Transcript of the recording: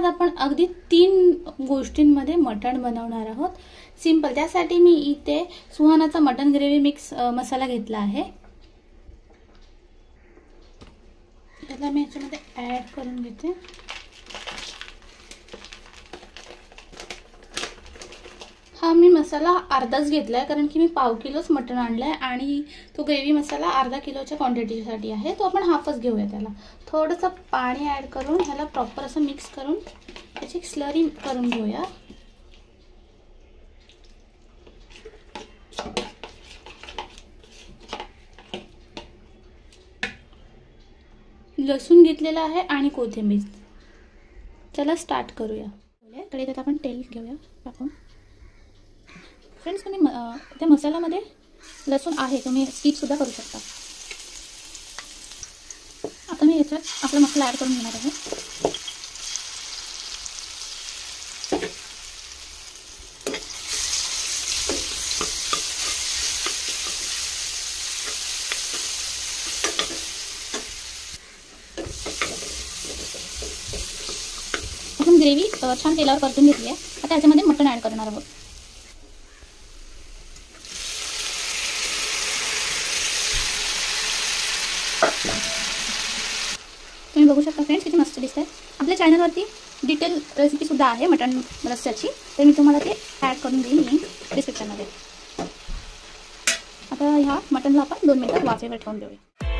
आज आपण अगदी 3 गोष्टींमध्ये मटण बनवणार आहोत. सिंपल. त्यासाठी मी इथे सुहानाचा मटन ग्रेव्ही मिक्स मसाला घेतला आहे. त्याला मी याच्यामध्ये ऍड करून घेते. हा मी मसाला अर्धाच घेतलाय कारण की मी पाव किलोच मटण आणलंय आणि तो ग्रेव्ही मसाला अर्धा किलोच्या क्वांटिटीसाठी आहे. तो आपण हाफच घेऊया. त्याला थोडंसं पाणी ऍड करून ह्याला प्रॉपर असं मिक्स करून त्याची एक स्लरी करून घेऊया. लसूण घेतलेला आहे आणि कोथिंबीर. चला स्टार्ट करूया. कढईत आपण तेल घेऊया टाकून. फ्रेंड्स, तुम्ही त्या मसाल्यामध्ये लसूण आहे, तुम्ही स्किप सुद्धा करू शकता. आता मी याच्यात आपला मसाला ॲड करून घेणार आहे. आपण ग्रेव्ही छान तेलावर परतून घेतली आहे. आता याच्यामध्ये मटण ॲड करणार आहोत. तुम्ही बघू शकता फ्रेंड्स किती मस्त दिसत आहे. आपल्या चॅनलवरती डिटेल रेसिपी सुद्धा आहे मटन रस्स्याची, तर मी तुम्हाला ते ॲड करून देईन लिंक डिस्क्रिप्शनमध्ये. आता ह्या मटनला आपण 2 मिनिटात वाफेवर ठेवून देऊया.